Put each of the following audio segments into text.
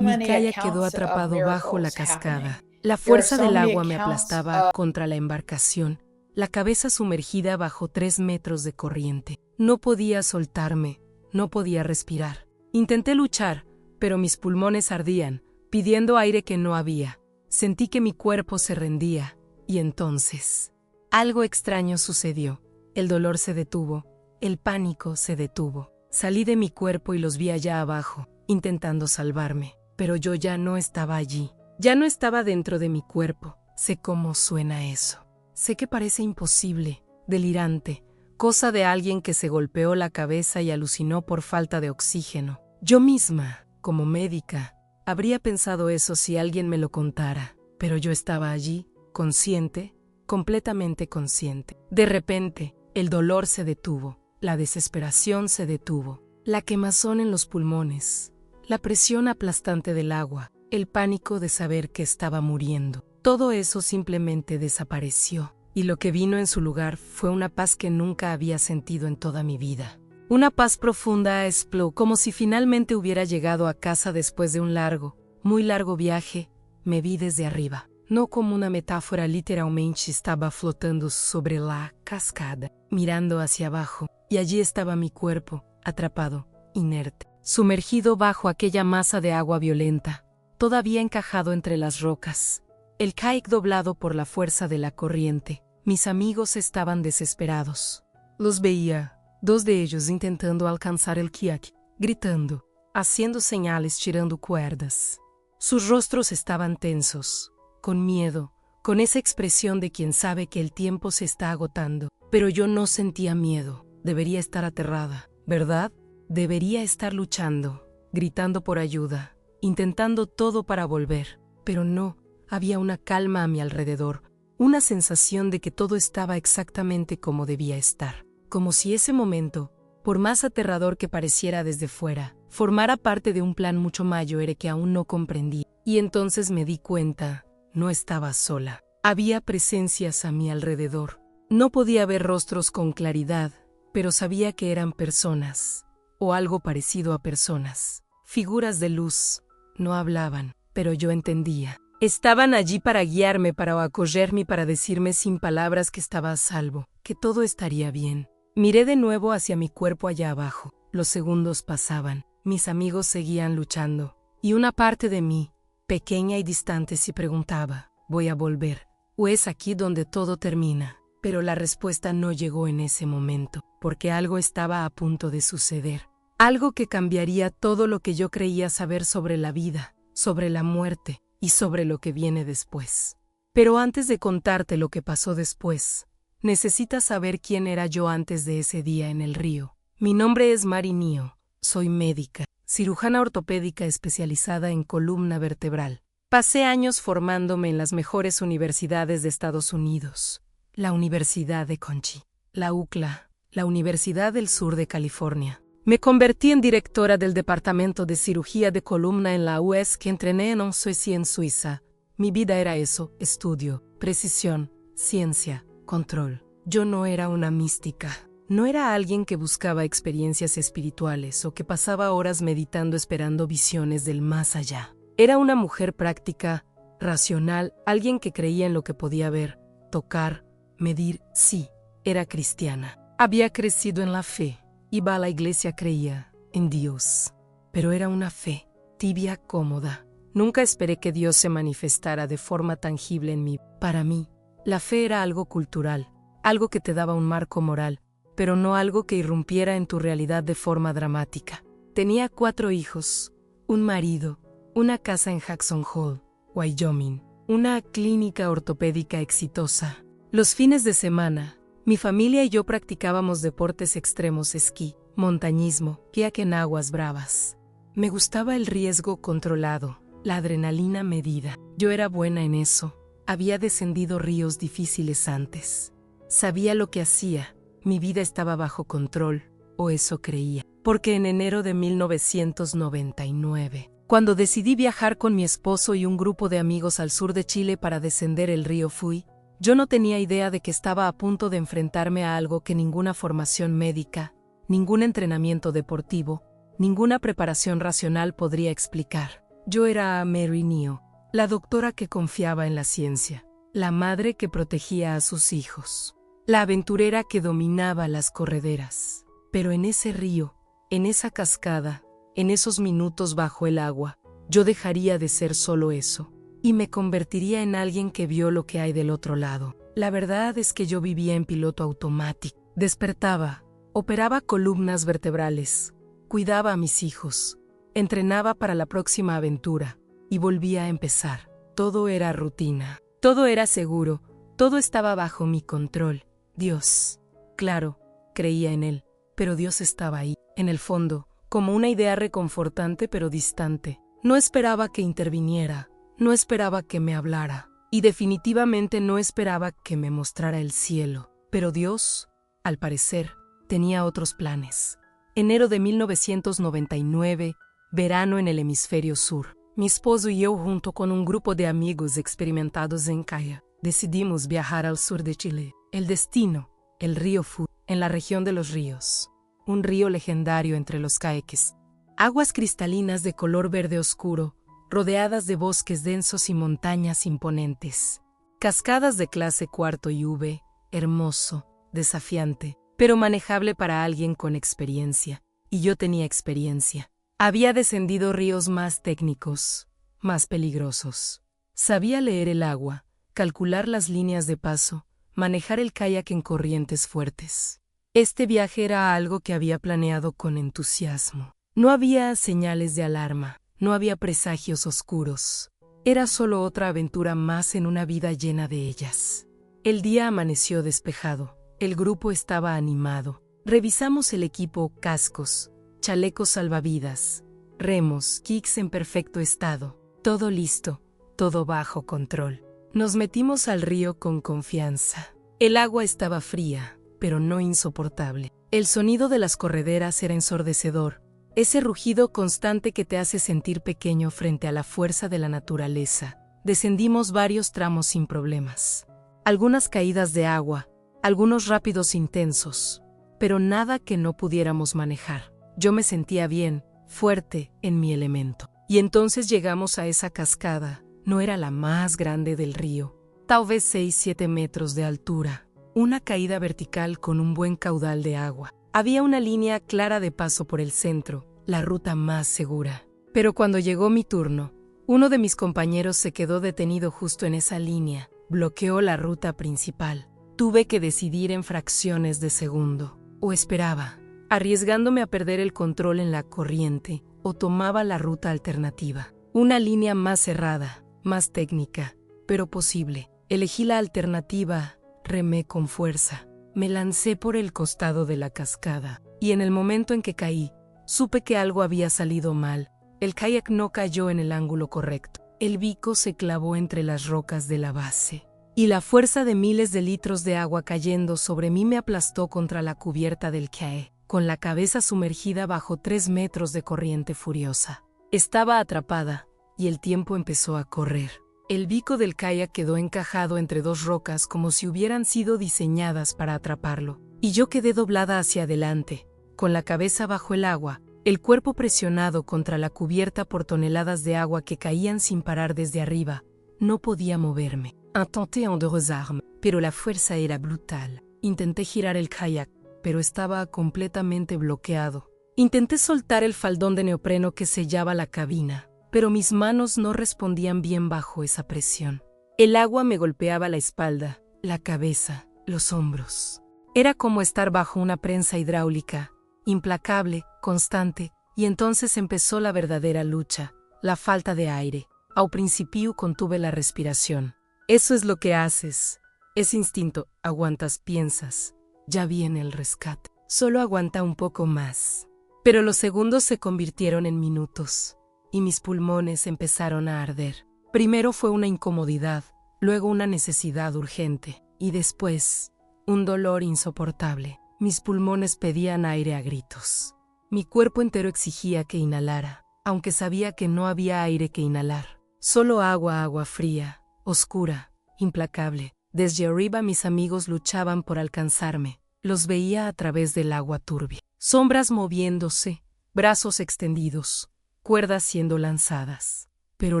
Mikaya quedó atrapado bajo la cascada. La fuerza del agua me aplastaba contra la embarcación, la cabeza sumergida bajo 3 metros de corriente. No podía soltarme, no podía respirar. Intenté luchar, pero mis pulmones ardían, pidiendo aire que no había. Sentí que mi cuerpo se rendía, y entonces algo extraño sucedió. El dolor se detuvo, el pánico se detuvo. Salí de mi cuerpo y los vi allá abajo, intentando salvarme, pero yo ya no estaba allí. Ya no estaba dentro de mi cuerpo. Sé cómo suena eso. Sé que parece imposible, delirante, cosa de alguien que se golpeó la cabeza y alucinó por falta de oxígeno. Yo misma, como médica, habría pensado eso si alguien me lo contara, pero yo estaba allí, consciente, completamente consciente. De repente, el dolor se detuvo, la desesperación se detuvo, la quemazón en los pulmones, la presión aplastante del agua, el pánico de saber que estaba muriendo. Todo eso simplemente desapareció, y lo que vino en su lugar fue una paz que nunca había sentido en toda mi vida. Una paz profunda explotó, como si finalmente hubiera llegado a casa después de un largo, muy largo viaje. Me vi desde arriba. No como una metáfora, literalmente estaba flotando sobre la cascada, mirando hacia abajo, y allí estaba mi cuerpo, atrapado, inerte, sumergido bajo aquella masa de agua violenta, todavía encajado entre las rocas. El kayak doblado por la fuerza de la corriente. Mis amigos estaban desesperados. Los veía, 2 de ellos intentando alcanzar el kayak, gritando, haciendo señales, tirando cuerdas. Sus rostros estaban tensos, con miedo, con esa expresión de quien sabe que el tiempo se está agotando. Pero yo no sentía miedo. Debería estar aterrada, ¿verdad? Debería estar luchando, gritando por ayuda, intentando todo para volver. Pero no. Había una calma a mi alrededor, una sensación de que todo estaba exactamente como debía estar, como si ese momento, por más aterrador que pareciera desde fuera, formara parte de un plan mucho mayor que aún no comprendí. Y entonces me di cuenta, no estaba sola. Había presencias a mi alrededor. No podía ver rostros con claridad, pero sabía que eran personas, o algo parecido a personas. Figuras de luz. No hablaban, pero yo entendía. Estaban allí para guiarme, para acogerme, para decirme sin palabras que estaba a salvo, que todo estaría bien. Miré de nuevo hacia mi cuerpo allá abajo. Los segundos pasaban, mis amigos seguían luchando, y una parte de mí, pequeña y distante, se preguntaba, ¿voy a volver? ¿O es aquí donde todo termina? Pero la respuesta no llegó en ese momento, porque algo estaba a punto de suceder. Algo que cambiaría todo lo que yo creía saber sobre la vida, sobre la muerte, y sobre lo que viene después. Pero antes de contarte lo que pasó después, necesitas saber quién era yo antes de ese día en el río. Mi nombre es Mari Nio, soy médica, cirujana ortopédica especializada en columna vertebral. Pasé años formándome en las mejores universidades de Estados Unidos, la Universidad de Conchi, la UCLA, la Universidad del Sur de California. Me convertí en directora del departamento de cirugía de columna en la US, que entrené en Suecia, en Suiza. Mi vida era eso, estudio, precisión, ciencia, control. Yo no era una mística. No era alguien que buscaba experiencias espirituales o que pasaba horas meditando esperando visiones del más allá. Era una mujer práctica, racional, alguien que creía en lo que podía ver, tocar, medir. Sí, era cristiana. Había crecido en la fe. Iba a la iglesia, creía en Dios, pero era una fe tibia, cómoda. Nunca esperé que Dios se manifestara de forma tangible en mí. Para mí, la fe era algo cultural, algo que te daba un marco moral, pero no algo que irrumpiera en tu realidad de forma dramática. Tenía 4 hijos, un marido, una casa en Jackson Hole, Wyoming, una clínica ortopédica exitosa. Los fines de semana, mi familia y yo practicábamos deportes extremos: esquí, montañismo, kayak en aguas bravas. Me gustaba el riesgo controlado, la adrenalina medida. Yo era buena en eso. Había descendido ríos difíciles antes. Sabía lo que hacía. Mi vida estaba bajo control, o eso creía. Porque en enero de 1999, cuando decidí viajar con mi esposo y un grupo de amigos al sur de Chile para descender el río Fui, yo no tenía idea de que estaba a punto de enfrentarme a algo que ninguna formación médica, ningún entrenamiento deportivo, ninguna preparación racional podría explicar. Yo era Mary Neal, la doctora que confiaba en la ciencia, la madre que protegía a sus hijos, la aventurera que dominaba las correderas. Pero en ese río, en esa cascada, en esos minutos bajo el agua, yo dejaría de ser solo eso, y me convertiría en alguien que vio lo que hay del otro lado. La verdad es que yo vivía en piloto automático. Despertaba, operaba columnas vertebrales, cuidaba a mis hijos, entrenaba para la próxima aventura, y volvía a empezar. Todo era rutina, todo era seguro, todo estaba bajo mi control. Dios, claro, creía en él, pero Dios estaba ahí, en el fondo, como una idea reconfortante pero distante. No esperaba que interviniera, no esperaba que me hablara, y definitivamente no esperaba que me mostrara el cielo. Pero Dios, al parecer, tenía otros planes. Enero de 1999, verano en el hemisferio sur. Mi esposo y yo, junto con un grupo de amigos experimentados en kayak, decidimos viajar al sur de Chile. El destino, el río Fu, en la región de los ríos. Un río legendario entre los kayakes. Aguas cristalinas de color verde oscuro, rodeadas de bosques densos y montañas imponentes. Cascadas de clase cuarto y V, hermoso, desafiante, pero manejable para alguien con experiencia. Y yo tenía experiencia. Había descendido ríos más técnicos, más peligrosos. Sabía leer el agua, calcular las líneas de paso, manejar el kayak en corrientes fuertes. Este viaje era algo que había planeado con entusiasmo. No había señales de alarma, no había presagios oscuros. Era solo otra aventura más en una vida llena de ellas. El día amaneció despejado. El grupo estaba animado. Revisamos el equipo: cascos, chalecos salvavidas, remos, kicks en perfecto estado. Todo listo, todo bajo control. Nos metimos al río con confianza. El agua estaba fría, pero no insoportable. El sonido de las correderas era ensordecedor, ese rugido constante que te hace sentir pequeño frente a la fuerza de la naturaleza. Descendimos varios tramos sin problemas. Algunas caídas de agua, algunos rápidos intensos, pero nada que no pudiéramos manejar. Yo me sentía bien, fuerte, en mi elemento. Y entonces llegamos a esa cascada. No era la más grande del río, tal vez 6-7 metros de altura. Una caída vertical con un buen caudal de agua. Había una línea clara de paso por el centro, la ruta más segura. Pero cuando llegó mi turno, uno de mis compañeros se quedó detenido justo en esa línea, bloqueó la ruta principal. Tuve que decidir en fracciones de segundo. O esperaba, arriesgándome a perder el control en la corriente, o tomaba la ruta alternativa. Una línea más cerrada, más técnica, pero posible. Elegí la alternativa, remé con fuerza. Me lancé por el costado de la cascada, y en el momento en que caí, supe que algo había salido mal. El kayak no cayó en el ángulo correcto. El bico se clavó entre las rocas de la base, y la fuerza de miles de litros de agua cayendo sobre mí me aplastó contra la cubierta del kayak, con la cabeza sumergida bajo 3 metros de corriente furiosa. Estaba atrapada, y el tiempo empezó a correr. El bico del kayak quedó encajado entre dos rocas como si hubieran sido diseñadas para atraparlo, y yo quedé doblada hacia adelante, con la cabeza bajo el agua, el cuerpo presionado contra la cubierta por toneladas de agua que caían sin parar desde arriba. No podía moverme. Intenté enderezarme, pero la fuerza era brutal. Intenté girar el kayak, pero estaba completamente bloqueado. Intenté soltar el faldón de neopreno que sellaba la cabina, pero mis manos no respondían bien bajo esa presión. El agua me golpeaba la espalda, la cabeza, los hombros. Era como estar bajo una prensa hidráulica, implacable, constante, y entonces empezó la verdadera lucha, la falta de aire. Al principio contuve la respiración. Eso es lo que haces. Es instinto. Aguantas, piensas. Ya viene el rescate. Solo aguanta un poco más. Pero los segundos se convirtieron en minutos, y mis pulmones empezaron a arder. Primero fue una incomodidad, luego una necesidad urgente, y después, un dolor insoportable. Mis pulmones pedían aire a gritos. Mi cuerpo entero exigía que inhalara, aunque sabía que no había aire que inhalar. Solo agua fría, oscura, implacable. Desde arriba mis amigos luchaban por alcanzarme. Los veía a través del agua turbia. Sombras moviéndose, brazos extendidos, cuerdas siendo lanzadas. pero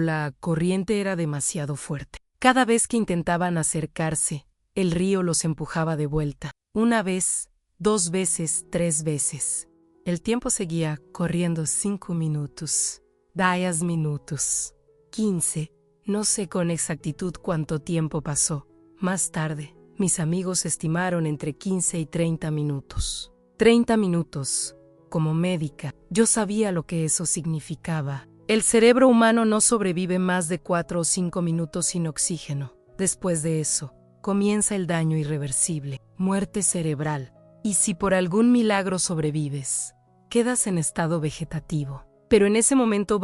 la corriente era demasiado fuerte. Cada vez que intentaban acercarse, el río los empujaba de vuelta. Una vez, 2 veces, 3 veces. El tiempo seguía corriendo 5 minutos, 10 minutos, 15. No sé con exactitud cuánto tiempo pasó. Más tarde, mis amigos estimaron entre 15 y 30 minutos. 30 minutos. Como médica, yo sabía lo que eso significaba. El cerebro humano no sobrevive más de 4 o 5 minutos sin oxígeno. Después de eso, comienza el daño irreversible, muerte cerebral. Y si por algún milagro sobrevives, quedas en estado vegetativo. Pero en ese momento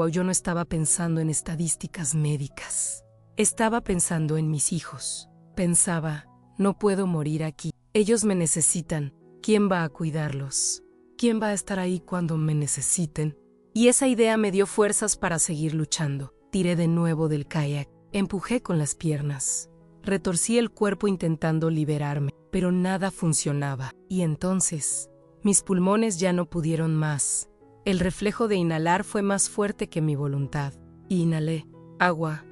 yo no estaba pensando en estadísticas médicas. Estaba pensando en mis hijos. Pensaba, no puedo morir aquí. Ellos me necesitan. ¿Quién va a cuidarlos? ¿Quién va a estar ahí cuando me necesiten? Y esa idea me dio fuerzas para seguir luchando. Tiré de nuevo del kayak. Empujé con las piernas. Retorcí el cuerpo intentando liberarme, pero nada funcionaba. Y entonces, mis pulmones ya no pudieron más. El reflejo de inhalar fue más fuerte que mi voluntad. Y inhalé. Agua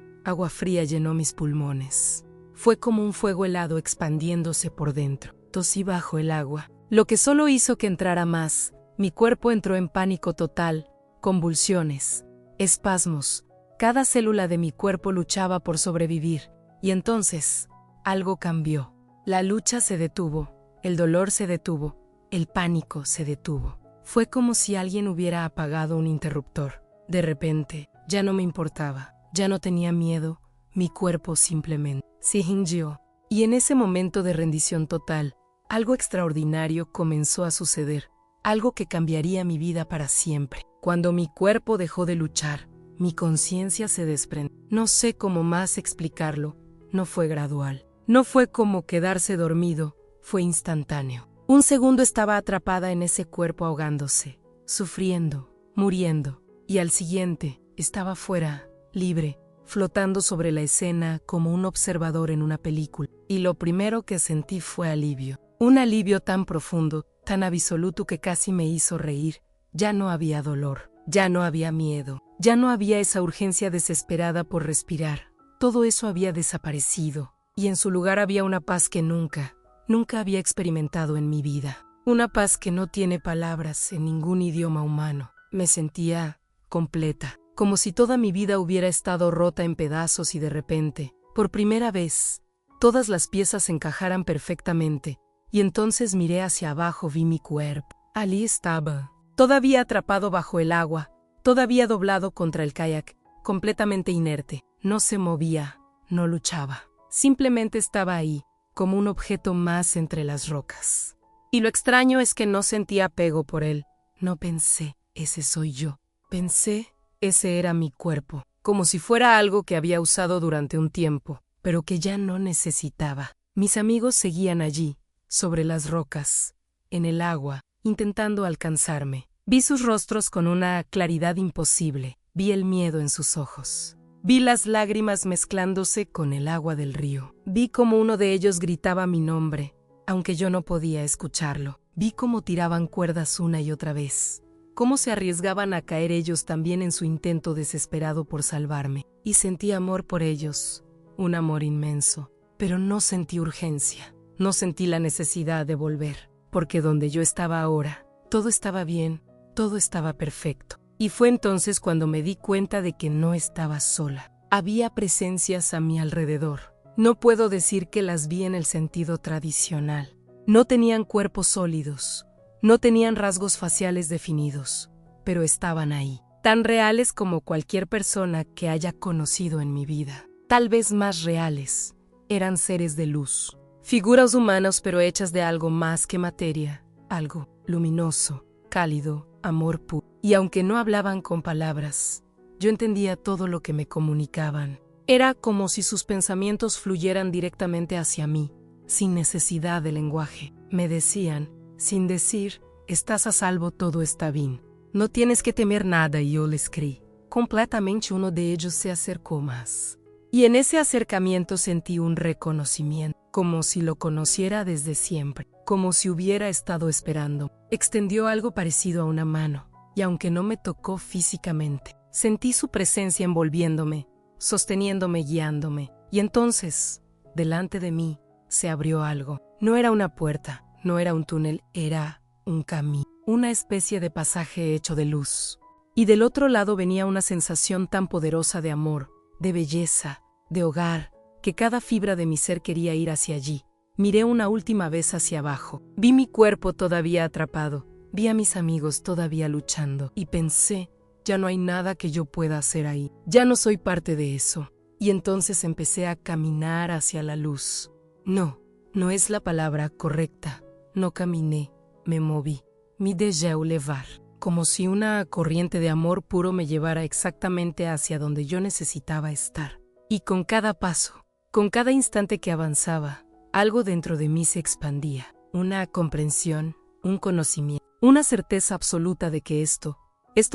fría llenó mis pulmones. Fue como un fuego helado expandiéndose por dentro. Tosí bajo el agua, lo que solo hizo que entrara más. Mi cuerpo entró en pánico total, convulsiones, espasmos. Cada célula de mi cuerpo luchaba por sobrevivir. Y entonces, algo cambió. La lucha se detuvo, el dolor se detuvo, el pánico se detuvo. Fue como si alguien hubiera apagado un interruptor. De repente, ya no me importaba, ya no tenía miedo, mi cuerpo simplemente se hingió. Y en ese momento de rendición total, algo extraordinario comenzó a suceder, algo que cambiaría mi vida para siempre. Cuando mi cuerpo dejó de luchar, mi conciencia se desprendió. No sé cómo más explicarlo, no fue gradual. No fue como quedarse dormido, fue instantáneo. Un segundo estaba atrapada en ese cuerpo ahogándose, sufriendo, muriendo. Y al siguiente, estaba fuera, libre, flotando sobre la escena como un observador en una película. Y lo primero que sentí fue alivio. Un alivio tan profundo, tan absoluto que casi me hizo reír. Ya no había dolor, ya no había miedo, ya no había esa urgencia desesperada por respirar. Todo eso había desaparecido, y en su lugar había una paz que nunca había experimentado en mi vida. Una paz que no tiene palabras en ningún idioma humano. Me sentía completa, como si toda mi vida hubiera estado rota en pedazos y de repente, por primera vez, todas las piezas encajaran perfectamente, y entonces miré hacia abajo, vi mi cuerpo. Allí estaba, todavía atrapado bajo el agua, todavía doblado contra el kayak, completamente inerte. No se movía, no luchaba. Simplemente estaba ahí, como un objeto más entre las rocas. Y lo extraño es que no sentí apego por él. No pensé, ese soy yo. Pensé, ese era mi cuerpo, como si fuera algo que había usado durante un tiempo, pero que ya no necesitaba. Mis amigos seguían allí, sobre las rocas, en el agua, intentando alcanzarme. Vi sus rostros con una claridad imposible. Vi el miedo en sus ojos. Vi las lágrimas mezclándose con el agua del río. Vi cómo uno de ellos gritaba mi nombre, aunque yo no podía escucharlo. Vi cómo tiraban cuerdas una y otra vez, cómo se arriesgaban a caer ellos también en su intento desesperado por salvarme. Y sentí amor por ellos, un amor inmenso, pero no sentí urgencia. No sentí la necesidad de volver, porque donde yo estaba ahora, todo estaba bien, todo estaba perfecto. Y fue entonces cuando me di cuenta de que no estaba sola. Había presencias a mi alrededor. No puedo decir que las vi en el sentido tradicional. No tenían cuerpos sólidos, no tenían rasgos faciales definidos, pero estaban ahí, tan reales como cualquier persona que haya conocido en mi vida. Tal vez más reales. Eran seres de luz, figuras humanas pero hechas de algo más que materia, algo luminoso, cálido, amor puro. Y aunque no hablaban con palabras, yo entendía todo lo que me comunicaban. Era como si sus pensamientos fluyeran directamente hacia mí, sin necesidad de lenguaje. Me decían, sin decir, estás a salvo, todo está bien. No tienes que temer nada, y yo les creí. Completamente uno de ellos se acercó más. Y en ese acercamiento sentí un reconocimiento, como si lo conociera desde siempre, como si hubiera estado esperando. Extendió algo parecido a una mano, y aunque no me tocó físicamente, Sentí su presencia envolviéndome, sosteniéndome, guiándome. Y entonces, delante de mí, se abrió algo. No era una puerta, no era un túnel, era un camino, una especie de pasaje hecho de luz. Y del otro lado venía una sensación tan poderosa de amor, de belleza, de hogar, que cada fibra de mi ser quería ir hacia allí. Miré una última vez hacia abajo. Vi mi cuerpo todavía atrapado. Vi a mis amigos todavía luchando. Y pensé, ya no hay nada que yo pueda hacer ahí. Ya no soy parte de eso. Y entonces empecé a caminar hacia la luz. No, no es la palabra correcta. No caminé, me moví. Me dejé levar. Como si una corriente de amor puro me llevara exactamente hacia donde yo necesitaba estar. Y con cada paso, con cada instante que avanzaba, algo dentro de mí se expandía. Una comprensión, un conocimiento, una certeza absoluta de que esto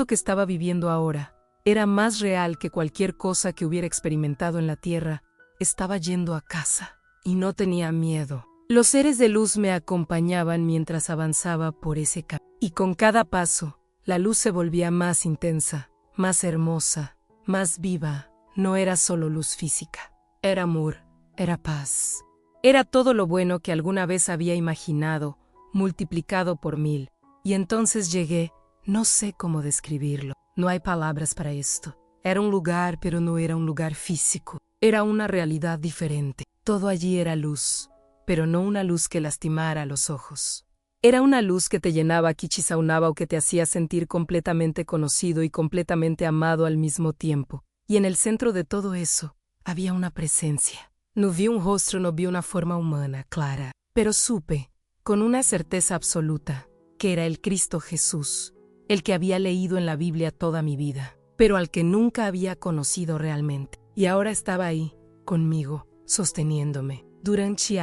que estaba viviendo ahora, era más real que cualquier cosa que hubiera experimentado en la tierra. Estaba yendo a casa y no tenía miedo. Los seres de luz me acompañaban mientras avanzaba por ese camino. Y con cada paso, la luz se volvía más intensa, más hermosa, más viva. No era solo luz física. Era amor, era paz. Era todo lo bueno que alguna vez había imaginado, multiplicado por 1000. Y entonces llegué, no sé cómo describirlo. No hay palabras para esto. Era un lugar, pero no era un lugar físico. Era una realidad diferente. Todo allí era luz, pero no una luz que lastimara los ojos. Era una luz que te llenaba, que chisaunaba o que te hacía sentir completamente conocido y completamente amado al mismo tiempo. Y en el centro de todo eso, había una presencia. No vi un rostro, no vi una forma humana, clara, pero supe, con una certeza absoluta, que era el Cristo Jesús, el que había leído en la Biblia toda mi vida, pero al que nunca había conocido realmente. Y ahora estaba ahí, conmigo, sosteniéndome. Durante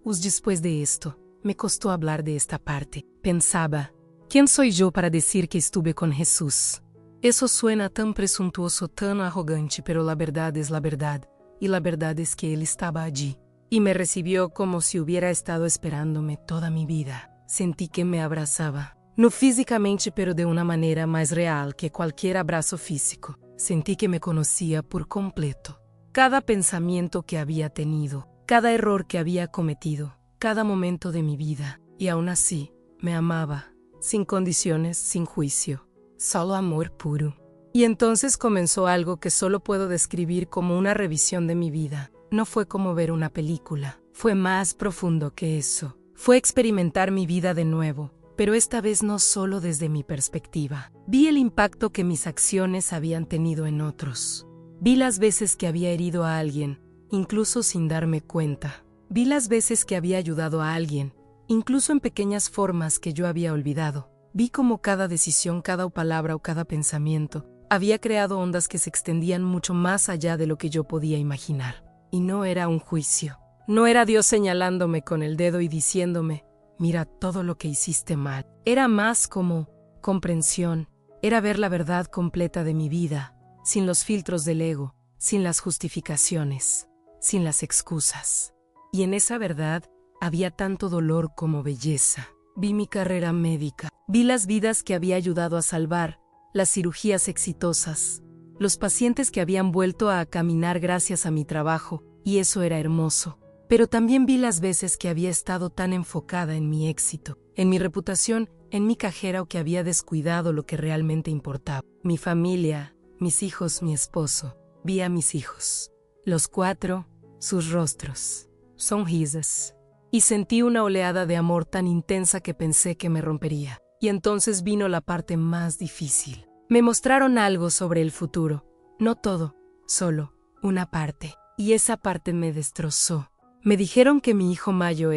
después de esto, me costó hablar de esta parte. Pensaba, ¿quién soy yo para decir que estuve con Jesús? Eso suena tan presuntuoso, tan arrogante, pero la verdad es la verdad, y la verdad es que Él estaba allí, y me recibió como si hubiera estado esperándome toda mi vida. Sentí que me abrazaba, no físicamente, pero de una manera más real que cualquier abrazo físico. Sentí que me conocía por completo. Cada pensamiento que había tenido, cada error que había cometido, cada momento de mi vida, y aún así, me amaba, sin condiciones, sin juicio. Solo amor puro. Y entonces comenzó algo que solo puedo describir como una revisión de mi vida. No fue como ver una película. Fue más profundo que eso. Fue experimentar mi vida de nuevo, pero esta vez no solo desde mi perspectiva. Vi el impacto que mis acciones habían tenido en otros. Vi las veces que había herido a alguien, incluso sin darme cuenta. Vi las veces que había ayudado a alguien, incluso en pequeñas formas que yo había olvidado. Vi cómo cada decisión, cada palabra o cada pensamiento había creado ondas que se extendían mucho más allá de lo que yo podía imaginar. Y no era un juicio. No era Dios señalándome con el dedo y diciéndome, mira todo lo que hiciste mal. Era más como comprensión. Era ver la verdad completa de mi vida, sin los filtros del ego, sin las justificaciones, sin las excusas. Y en esa verdad había tanto dolor como belleza. Vi mi carrera médica, vi las vidas que había ayudado a salvar, las cirugías exitosas, los pacientes que habían vuelto a caminar gracias a mi trabajo, y eso era hermoso. Pero también vi las veces que había estado tan enfocada en mi éxito, en mi reputación, en mi cajera o que había descuidado lo que realmente importaba. Mi familia, mis hijos, mi esposo. Vi a mis hijos. Los 4, sus rostros, sonrisas. Y sentí una oleada de amor tan intensa que pensé que me rompería. Y entonces vino la parte más difícil. Me mostraron algo sobre el futuro. No todo, solo una parte. Y esa parte me destrozó. Me dijeron que mi hijo mayor,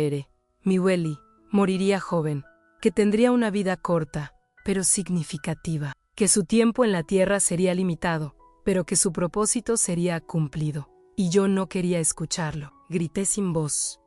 mi Weli, moriría joven, que tendría una vida corta, pero significativa, que su tiempo en la tierra sería limitado, pero que su propósito sería cumplido. Y yo no quería escucharlo. Grité sin voz.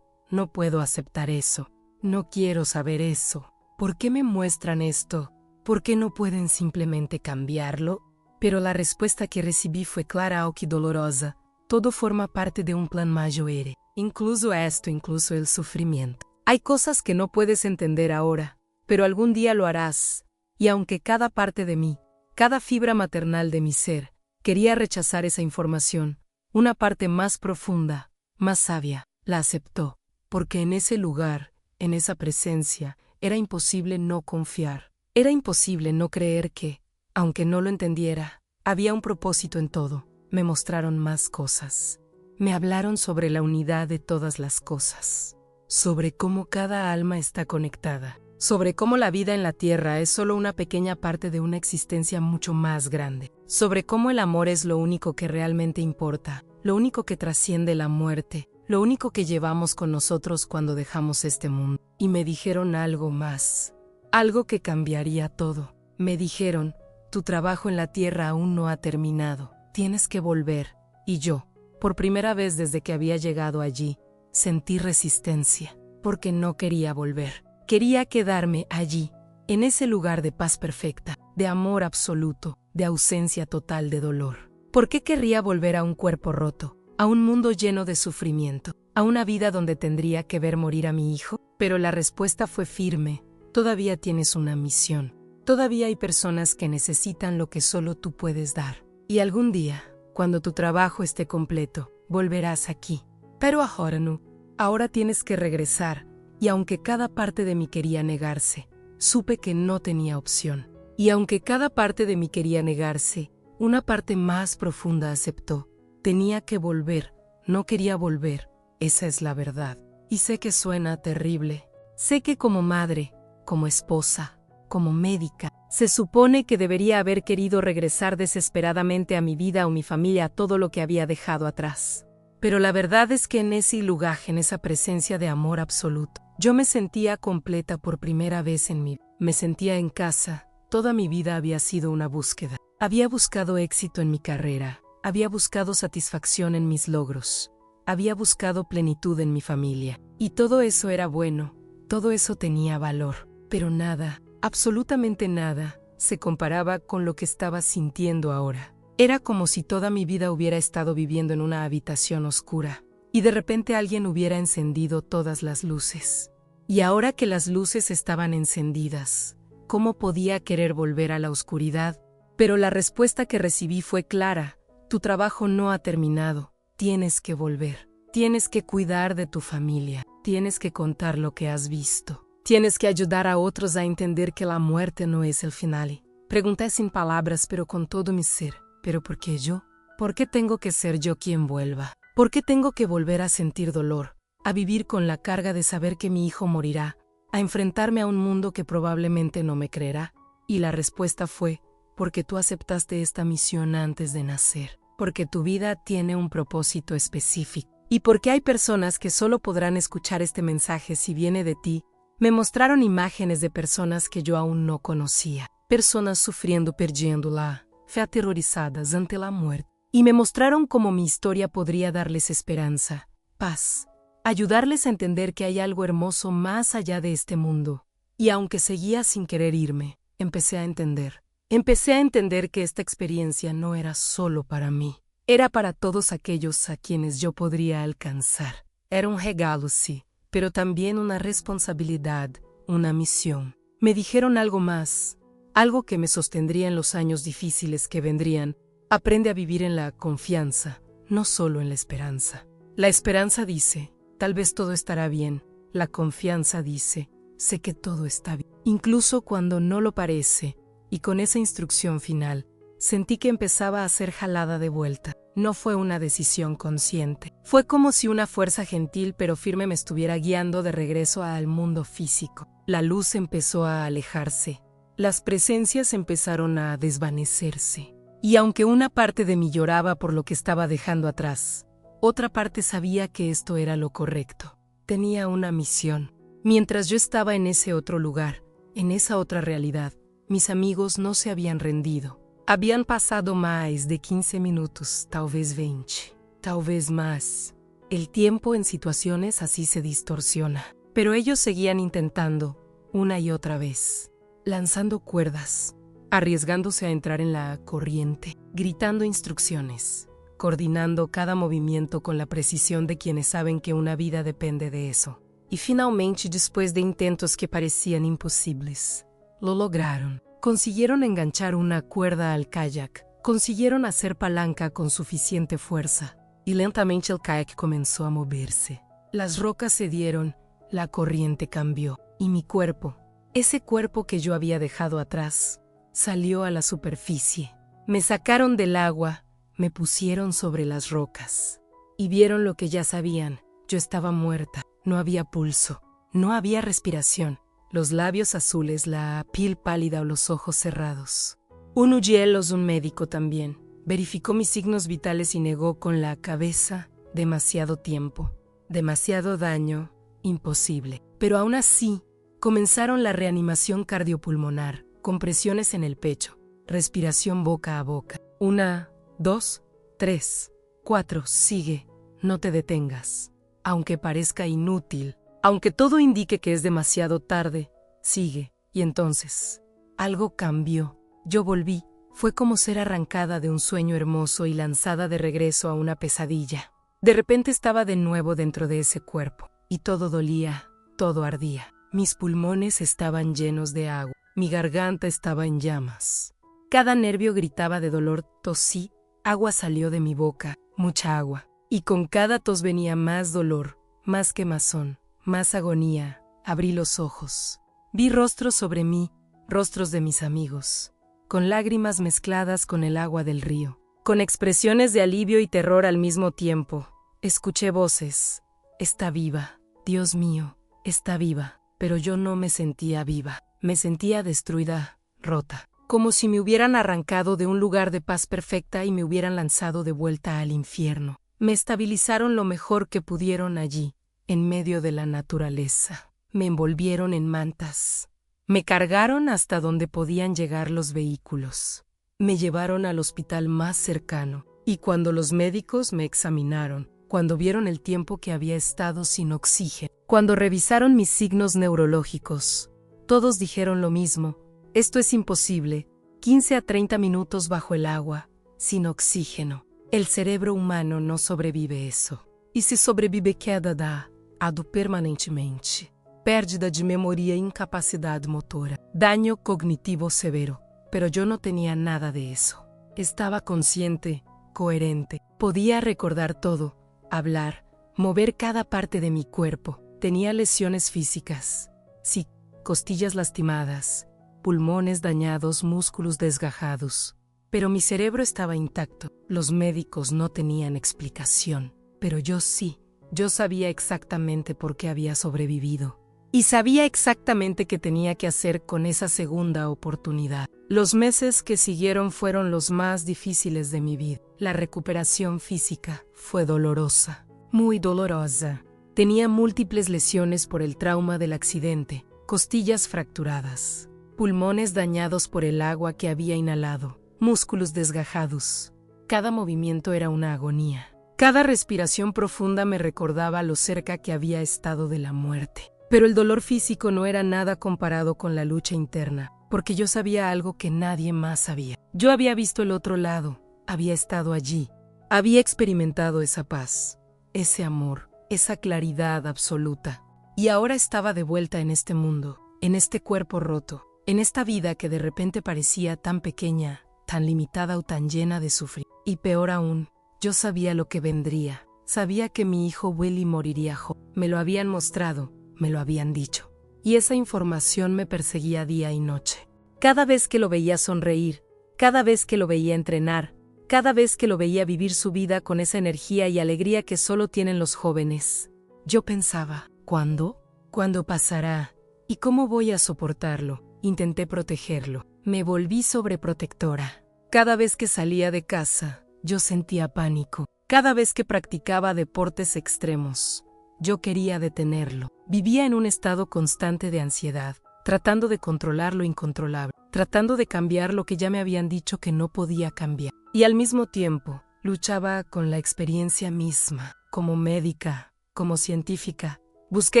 No puedo aceptar eso. No quiero saber eso. ¿Por qué me muestran esto? ¿Por qué no pueden simplemente cambiarlo? Pero la respuesta que recibí fue clara aunque dolorosa. Todo forma parte de un plan mayor, incluso esto, incluso el sufrimiento. Hay cosas que no puedes entender ahora, pero algún día lo harás. Y aunque cada parte de mí, Cada fibra maternal de mi ser quería rechazar esa información. Una parte más profunda, más sabia, la aceptó, porque en ese lugar, en esa presencia, era imposible no confiar. Era imposible no creer que, aunque no lo entendiera, había un propósito en todo. Me mostraron más cosas. Me hablaron sobre la unidad de todas las cosas, sobre cómo cada alma está conectada, sobre cómo la vida en la tierra es solo una pequeña parte de una existencia mucho más grande, sobre cómo el amor es lo único que realmente importa, lo único que trasciende la muerte, lo único que llevamos con nosotros cuando dejamos este mundo. Y me dijeron algo más, algo que cambiaría todo. Me dijeron, tu trabajo en la tierra aún no ha terminado, tienes que volver. Y yo, por primera vez desde que había llegado allí, sentí resistencia, porque no quería volver. Quería quedarme allí, en ese lugar de paz perfecta, de amor absoluto, de ausencia total de dolor. ¿Por qué querría volver a un cuerpo roto, a un mundo lleno de sufrimiento, a una vida donde tendría que ver morir a mi hijo? Pero la respuesta fue firme. Todavía tienes una misión. Todavía hay personas que necesitan lo que solo tú puedes dar. Y algún día, cuando tu trabajo esté completo, volverás aquí. Pero ahora no. Ahora tienes que regresar. Y aunque cada parte de mí quería negarse, supe que no tenía opción. Y aunque cada parte de mí quería negarse, una parte más profunda aceptó. Tenía que volver. No quería volver. Esa es la verdad. Y sé que suena terrible. Sé que como madre, como esposa, como médica, se supone que debería haber querido regresar desesperadamente a mi vida o mi familia, a todo lo que había dejado atrás. Pero la verdad es que en ese lugar, en esa presencia de amor absoluto, yo me sentía completa por primera vez en mi vida. Me sentía en casa. Toda mi vida había sido una búsqueda. Había buscado éxito en mi carrera. Había buscado satisfacción en mis logros. Había buscado plenitud en mi familia. Y todo eso era bueno. Todo eso tenía valor. Pero nada, absolutamente nada, se comparaba con lo que estaba sintiendo ahora. Era como si toda mi vida hubiera estado viviendo en una habitación oscura, y de repente alguien hubiera encendido todas las luces. Y ahora que las luces estaban encendidas, ¿cómo podía querer volver a la oscuridad? Pero la respuesta que recibí fue clara: tu trabajo no ha terminado, tienes que volver. Tienes que cuidar de tu familia, tienes que contar lo que has visto. Tienes que ayudar a otros a entender que la muerte no es el final. Pregunté sin palabras, pero con todo mi ser. ¿Pero por qué yo? ¿Por qué tengo que ser yo quien vuelva? ¿Por qué tengo que volver a sentir dolor? A vivir con la carga de saber que mi hijo morirá, a enfrentarme a un mundo que probablemente no me creerá. Y la respuesta fue: porque tú aceptaste esta misión antes de nacer. Porque tu vida tiene un propósito específico. Y porque hay personas que solo podrán escuchar este mensaje si viene de ti. Me mostraron imágenes de personas que yo aún no conocía. Personas sufriendo, perdiendo la fe, aterrorizadas ante la muerte. Y me mostraron cómo mi historia podría darles esperanza, paz, ayudarles a entender que hay algo hermoso más allá de este mundo. Y aunque seguía sin querer irme, empecé a entender. Empecé a entender que esta experiencia no era solo para mí. Era para todos aquellos a quienes yo podría alcanzar. Era un regalo, sí, pero también una responsabilidad, una misión. Me dijeron algo más, algo que me sostendría en los años difíciles que vendrían. Aprende a vivir en la confianza, no solo en la esperanza. La esperanza dice, tal vez todo estará bien. La confianza dice, sé que todo está bien, incluso cuando no lo parece. Y con esa instrucción final, sentí que empezaba a ser jalada de vuelta. No fue una decisión consciente. Fue como si una fuerza gentil pero firme me estuviera guiando de regreso al mundo físico. La luz empezó a alejarse. Las presencias empezaron a desvanecerse. Y aunque una parte de mí lloraba por lo que estaba dejando atrás, otra parte sabía que esto era lo correcto. Tenía una misión. Mientras yo estaba en ese otro lugar, en esa otra realidad, mis amigos no se habían rendido. Habían pasado más de 15 minutos, tal vez 20, tal vez más. El tiempo en situaciones así se distorsiona. Pero ellos seguían intentando, una y otra vez, lanzando cuerdas, arriesgándose a entrar en la corriente, gritando instrucciones, coordinando cada movimiento con la precisión de quienes saben que una vida depende de eso. Y finalmente, después de intentos que parecían imposibles, lo lograron. Consiguieron enganchar una cuerda al kayak, consiguieron hacer palanca con suficiente fuerza, y lentamente el kayak comenzó a moverse. Las rocas cedieron, la corriente cambió, y mi cuerpo, ese cuerpo que yo había dejado atrás, salió a la superficie. Me sacaron del agua, me pusieron sobre las rocas, y vieron lo que ya sabían. Yo estaba muerta, no había pulso, no había respiración, los labios azules, la piel pálida o los ojos cerrados. Un UGL un médico también, verificó mis signos vitales y negó con la cabeza: demasiado tiempo, demasiado daño, imposible. Pero aún así, comenzaron la reanimación cardiopulmonar, compresiones en el pecho, respiración boca a boca. 1, 2, 3, 4, sigue, no te detengas. Aunque parezca inútil, aunque todo indique que es demasiado tarde, sigue. Y entonces, algo cambió. Yo volví. Fue como ser arrancada de un sueño hermoso y lanzada de regreso a una pesadilla. De repente estaba de nuevo dentro de ese cuerpo, y todo dolía, todo ardía. Mis pulmones estaban llenos de agua, mi garganta estaba en llamas. Cada nervio gritaba de dolor, tosí, agua salió de mi boca, mucha agua. Y con cada tos venía más dolor, más quemazón, más agonía. Abrí los ojos. Vi rostros sobre mí, rostros de mis amigos, con lágrimas mezcladas con el agua del río, con expresiones de alivio y terror al mismo tiempo. Escuché voces. Está viva. Dios mío, está viva. Pero yo no me sentía viva. Me sentía destruida, rota. Como si me hubieran arrancado de un lugar de paz perfecta y me hubieran lanzado de vuelta al infierno. Me estabilizaron lo mejor que pudieron allí, en medio de la naturaleza. Me envolvieron en mantas. Me cargaron hasta donde podían llegar los vehículos. Me llevaron al hospital más cercano, y cuando los médicos me examinaron, cuando vieron el tiempo que había estado sin oxígeno, cuando revisaron mis signos neurológicos, todos dijeron lo mismo: esto es imposible, 15 a 30 minutos bajo el agua, sin oxígeno. El cerebro humano no sobrevive eso. E se sobrevive queda da ado permanentemente. Pérdida de memoria e incapacidade motora. Daño cognitivo severo. Pero yo no tenía nada de eso. Estaba consciente, coherente. Podía recordar todo, hablar, mover cada parte de mi cuerpo. Tenía lesiones físicas. Sí, costillas lastimadas, pulmones dañados, músculos desgajados. Pero mi cerebro estaba intacto. Los médicos no tenían explicación. Pero yo sí. Yo sabía exactamente por qué había sobrevivido. Y sabía exactamente qué tenía que hacer con esa segunda oportunidad. Los meses que siguieron fueron los más difíciles de mi vida. La recuperación física fue dolorosa, muy dolorosa. Tenía múltiples lesiones por el trauma del accidente, costillas fracturadas, pulmones dañados por el agua que había inhalado, músculos desgajados. Cada movimiento era una agonía. Cada respiración profunda me recordaba lo cerca que había estado de la muerte. Pero el dolor físico no era nada comparado con la lucha interna, porque yo sabía algo que nadie más sabía. Yo había visto el otro lado, había estado allí, había experimentado esa paz, ese amor, esa claridad absoluta. Y ahora estaba de vuelta en este mundo, en este cuerpo roto, en esta vida que de repente parecía tan pequeña, tan limitada o tan llena de sufrimiento. Y peor aún, yo sabía lo que vendría. Sabía que mi hijo Willy moriría joven. Me lo habían mostrado. Me lo habían dicho. Y esa información me perseguía día y noche. Cada vez que lo veía sonreír, cada vez que lo veía entrenar, cada vez que lo veía vivir su vida con esa energía y alegría que solo tienen los jóvenes, yo pensaba, ¿cuándo? ¿Cuándo pasará? ¿Y cómo voy a soportarlo? Intenté protegerlo. Me volví sobreprotectora. Cada vez que salía de casa, yo sentía pánico. Cada vez que practicaba deportes extremos, yo quería detenerlo. Vivía en un estado constante de ansiedad, tratando de controlar lo incontrolable, tratando de cambiar lo que ya me habían dicho que no podía cambiar. Y al mismo tiempo, luchaba con la experiencia misma. Como médica, como científica, busqué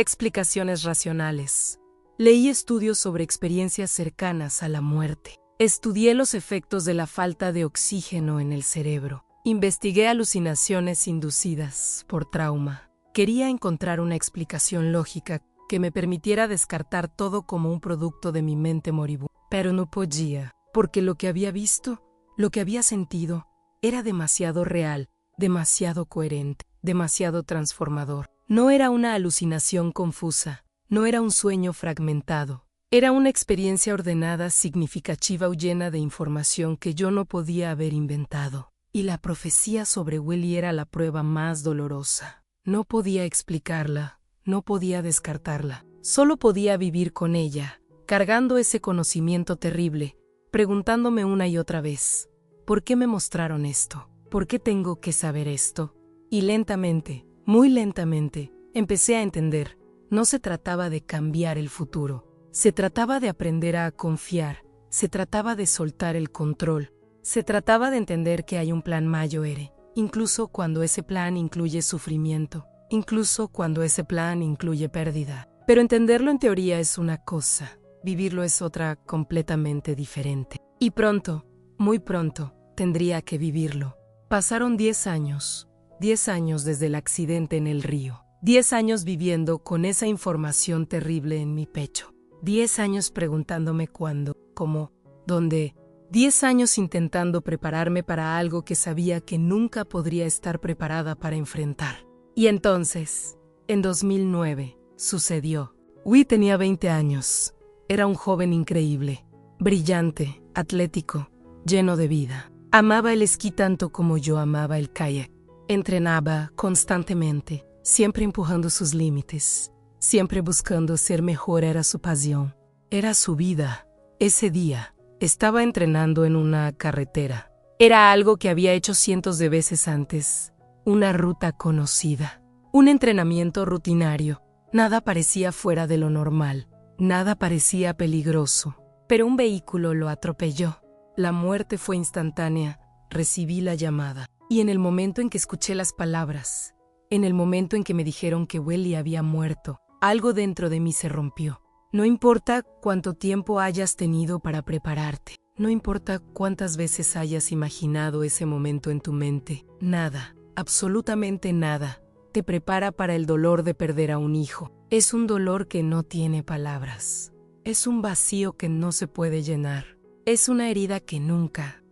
explicaciones racionales. Leí estudios sobre experiencias cercanas a la muerte. Estudié los efectos de la falta de oxígeno en el cerebro. Investigué alucinaciones inducidas por trauma. Quería encontrar una explicación lógica que me permitiera descartar todo como un producto de mi mente moribunda. pero no podía, porque lo que había visto, lo que había sentido, era demasiado real, demasiado coherente, demasiado transformador. No era una alucinación confusa, no era un sueño fragmentado. Era una experiencia ordenada, significativa o llena de información que yo no podía haber inventado. Y la profecía sobre Willie era la prueba más dolorosa. No podía explicarla, no podía descartarla. Solo podía vivir con ella, cargando ese conocimiento terrible, preguntándome una y otra vez, ¿por qué me mostraron esto? ¿Por qué tengo que saber esto? Y lentamente, muy lentamente, empecé a entender. No se trataba de cambiar el futuro. Se trataba de aprender a confiar. Se trataba de soltar el control. Se trataba de entender que hay un plan mayor, incluso cuando ese plan incluye sufrimiento, incluso cuando ese plan incluye pérdida. Pero entenderlo en teoría es una cosa, vivirlo es otra completamente diferente. Y pronto, muy pronto, tendría que vivirlo. Pasaron 10 años desde el accidente en el río. 10 años viviendo con esa información terrible en mi pecho. 10 años preguntándome cuándo, cómo, dónde. 10 años intentando prepararme para algo que sabía que nunca podría estar preparada para enfrentar. Y entonces, en 2009, sucedió. Willie tenía 20 años. Era un joven increíble, brillante, atlético, lleno de vida. Amaba el esquí tanto como yo amaba el kayak. Entrenaba constantemente, siempre empujando sus límites, siempre buscando ser mejor. Era su pasión, era su vida. Ese día, estaba entrenando en una carretera. Era algo que había hecho cientos de veces antes, una ruta conocida, un entrenamiento rutinario. Nada parecía fuera de lo normal, nada parecía peligroso, pero un vehículo lo atropelló. La muerte fue instantánea, recibí la llamada, y en el momento en que escuché las palabras, en el momento en que me dijeron que Willie había muerto, algo dentro de mí se rompió. No importa cuánto tiempo hayas tenido para prepararte, no importa cuántas veces hayas imaginado ese momento en tu mente, nada, absolutamente nada, te prepara para el dolor de perder a un hijo. Es un dolor que no tiene palabras. Es un vacío que no se puede llenar. Es una herida que nunca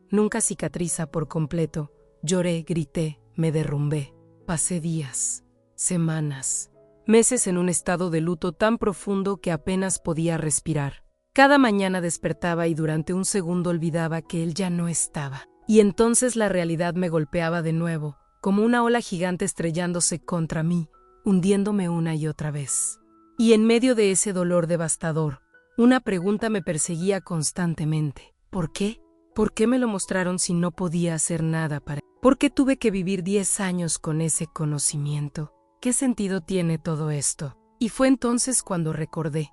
cicatriza por completo. Lloré, grité, me derrumbé. Pasé días, semanas, meses en un estado de luto tan profundo que apenas podía respirar. Cada mañana despertaba y durante un segundo olvidaba que él ya no estaba. Y entonces la realidad me golpeaba de nuevo, como una ola gigante estrellándose contra mí, hundiéndome una y otra vez. Y en medio de ese dolor devastador, una pregunta me perseguía constantemente. ¿Por qué? ¿Por qué me lo mostraron si no podía hacer nada para él? ¿Por qué tuve que vivir 10 años con ese conocimiento? ¿Qué sentido tiene todo esto? Y fue entonces cuando recordé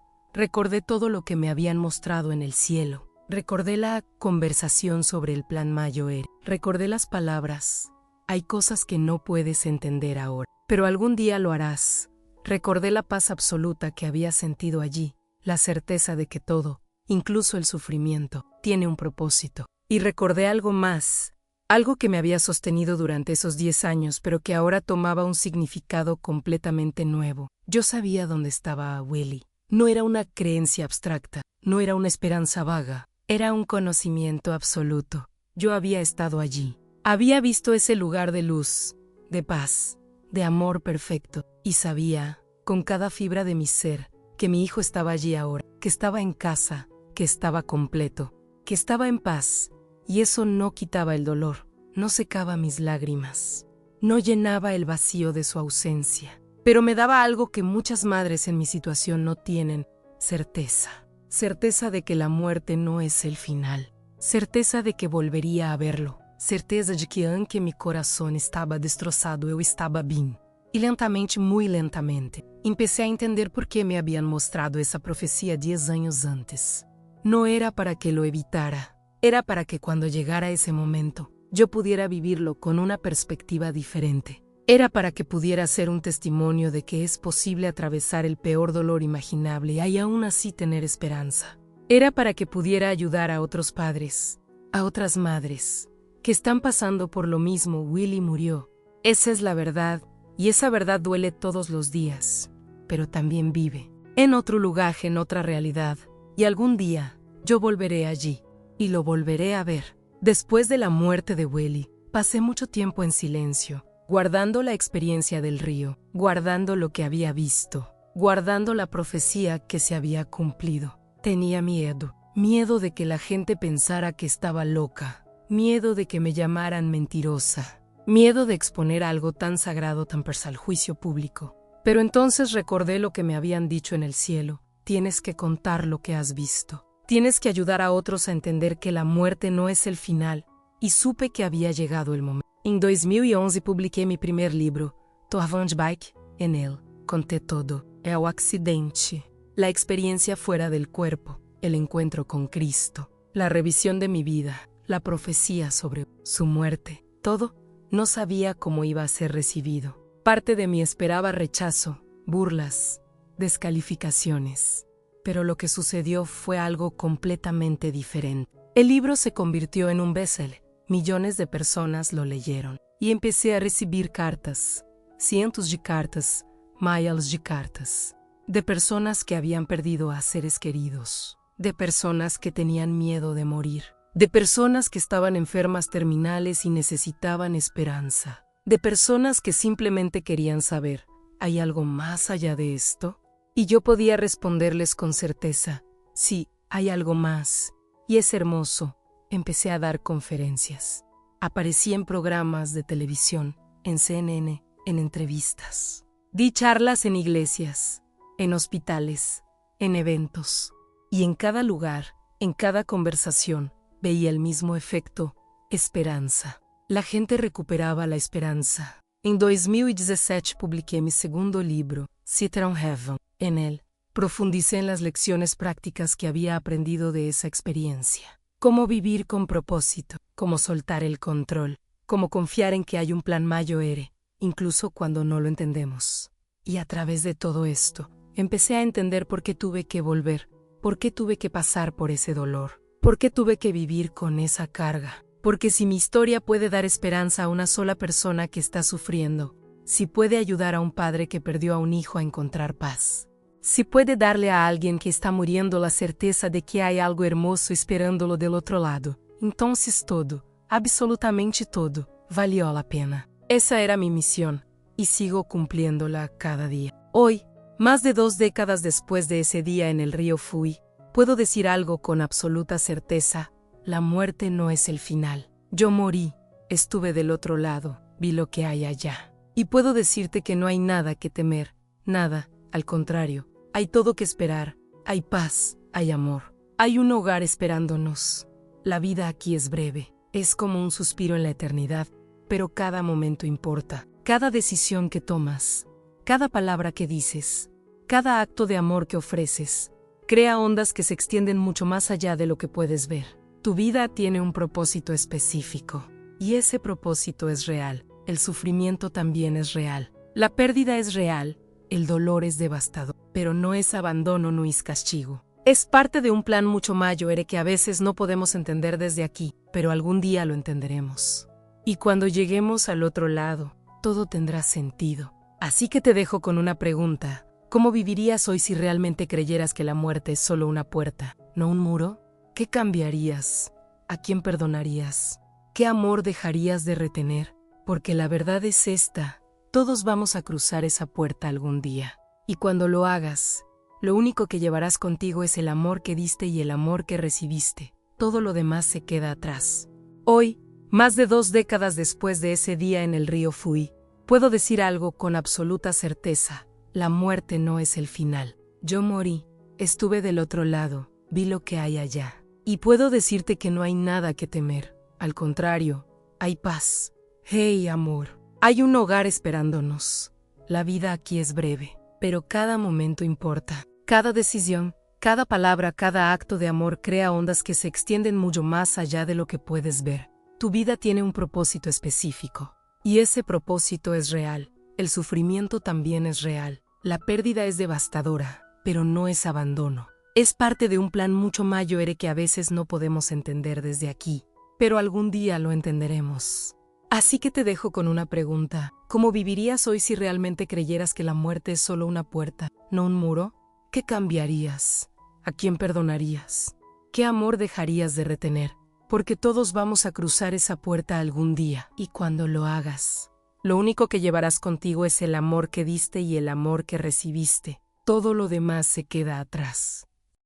todo lo que me habían mostrado en el cielo. Recordé la conversación sobre el plan mayor. Recordé las palabras. Hay cosas que no puedes entender ahora, pero algún día lo harás. Recordé la paz absoluta que había sentido allí, la certeza de que todo, incluso el sufrimiento, tiene un propósito. Y recordé algo más, algo que me había sostenido durante esos 10 años, pero que ahora tomaba un significado completamente nuevo. Yo sabía dónde estaba Willie. No era una creencia abstracta, no era una esperanza vaga, era un conocimiento absoluto. Yo había estado allí. Había visto ese lugar de luz, de paz, de amor perfecto, y sabía, con cada fibra de mi ser, que mi hijo estaba allí ahora, que estaba en casa, que estaba completo, que estaba en paz, y eso no quitaba el dolor, no secaba mis lágrimas, no llenaba el vacío de su ausencia, pero me daba algo que muchas madres en mi situación no tienen: certeza. Certeza de que la muerte no es el final, certeza de que volvería a verlo. Certeza de que aunque mi corazón estaba destrozado, eu estaba bem. E lentamente, muy lentamente, empecé a entender por qué me habían mostrado esa profecía 10 años antes. No era para que lo evitara, era para que cuando llegara ese momento, yo pudiera vivirlo con una perspectiva diferente. Era para que pudiera ser un testimonio de que es posible atravesar el peor dolor imaginable y aún así tener esperanza. Era para que pudiera ayudar a otros padres, a otras madres, que están pasando por lo mismo. Willie murió. Esa es la verdad, y esa verdad duele todos los días, pero también vive, en otro lugar, en otra realidad, y algún día, Yo volveré allí, y lo volveré a ver. Después de la muerte de Willie, pasé mucho tiempo en silencio, guardando la experiencia del río, guardando lo que había visto, guardando la profecía que se había cumplido. Tenía miedo, miedo de que la gente pensara que estaba loca, miedo de que me llamaran mentirosa, miedo de exponer algo tan sagrado tan al juicio público. Pero entonces recordé lo que me habían dicho en el cielo: tienes que contar lo que has visto. Tienes que ayudar a otros a entender que la muerte no es el final, y supe que había llegado el momento. En 2011 publiqué mi primer libro, Torvand Bike. En él conté todo: el accidente, la experiencia fuera del cuerpo, el encuentro con Cristo, la revisión de mi vida, la profecía sobre su muerte. Todo. No sabía cómo iba a ser recibido. Parte de mí esperaba rechazo, burlas, descalificaciones. Pero lo que sucedió fue algo completamente diferente. El libro se convirtió en un bestseller. Millones de personas lo leyeron. Y empecé a recibir cartas, cientos de cartas, miles de cartas, de personas que habían perdido a seres queridos, de personas que tenían miedo de morir, de personas que estaban enfermas terminales y necesitaban esperanza, de personas que simplemente querían saber: ¿hay algo más allá de esto? Y yo podía responderles con certeza: sí, hay algo más. Y es hermoso. Empecé a dar conferencias. Aparecí en programas de televisión, en CNN, en entrevistas. Di charlas en iglesias, en hospitales, en eventos. Y en cada lugar, en cada conversación, veía el mismo efecto: esperanza. La gente recuperaba la esperanza. En 2017 publiqué mi segundo libro, Sit on Heaven. En él, profundicé en las lecciones prácticas que había aprendido de esa experiencia. Cómo vivir con propósito, cómo soltar el control, cómo confiar en que hay un plan mayor, incluso cuando no lo entendemos. Y a través de todo esto, empecé a entender por qué tuve que volver, por qué tuve que pasar por ese dolor, por qué tuve que vivir con esa carga. Porque si mi historia puede dar esperanza a una sola persona que está sufriendo, si puede ayudar a un padre que perdió a un hijo a encontrar paz, si puede darle a alguien que está muriendo la certeza de que hay algo hermoso esperándolo del otro lado, entonces todo, absolutamente todo, valió la pena. Esa era mi misión, y sigo cumpliéndola cada día. Hoy, más de 2 décadas después de ese día en el río Fui, puedo decir algo con absoluta certeza: la muerte no es el final. Yo morí, estuve del otro lado, vi lo que hay allá. Y puedo decirte que no hay nada que temer, nada, al contrario, hay todo que esperar, hay paz, hay amor, hay un hogar esperándonos. La vida aquí es breve, es como un suspiro en la eternidad, pero cada momento importa, cada decisión que tomas, cada palabra que dices, cada acto de amor que ofreces, crea ondas que se extienden mucho más allá de lo que puedes ver. Tu vida tiene un propósito específico, y ese propósito es real. El sufrimiento también es real. La pérdida es real. El dolor es devastador. Pero no es abandono, no es castigo. Es parte de un plan mucho mayor que a veces no podemos entender desde aquí, pero algún día lo entenderemos. Y cuando lleguemos al otro lado, todo tendrá sentido. Así que te dejo con una pregunta. ¿Cómo vivirías hoy si realmente creyeras que la muerte es solo una puerta, no un muro? ¿Qué cambiarías? ¿A quién perdonarías? ¿Qué amor dejarías de retener? Porque la verdad es esta: todos vamos a cruzar esa puerta algún día. Y cuando lo hagas, lo único que llevarás contigo es el amor que diste y el amor que recibiste. Todo lo demás se queda atrás. Hoy, más de 2 décadas después de ese día en el río Fui, puedo decir algo con absoluta certeza: la muerte no es el final. Yo morí, estuve del otro lado, vi lo que hay allá. Y puedo decirte que no hay nada que temer. Al contrario, hay paz. Hey, amor, hay un hogar esperándonos. La vida aquí es breve, pero cada momento importa. Cada decisión, cada palabra, cada acto de amor crea ondas que se extienden mucho más allá de lo que puedes ver. Tu vida tiene un propósito específico, y ese propósito es real. El sufrimiento también es real. La pérdida es devastadora, pero no es abandono. Es parte de un plan mucho mayor que a veces no podemos entender desde aquí, pero algún día lo entenderemos. Así que te dejo con una pregunta. ¿Cómo vivirías hoy si realmente creyeras que la muerte es solo una puerta, no un muro? ¿Qué cambiarías? ¿A quién perdonarías? ¿Qué amor dejarías de retener? Porque todos vamos a cruzar esa puerta algún día, y cuando lo hagas, lo único que llevarás contigo es el amor que diste y el amor que recibiste. Todo lo demás se queda atrás.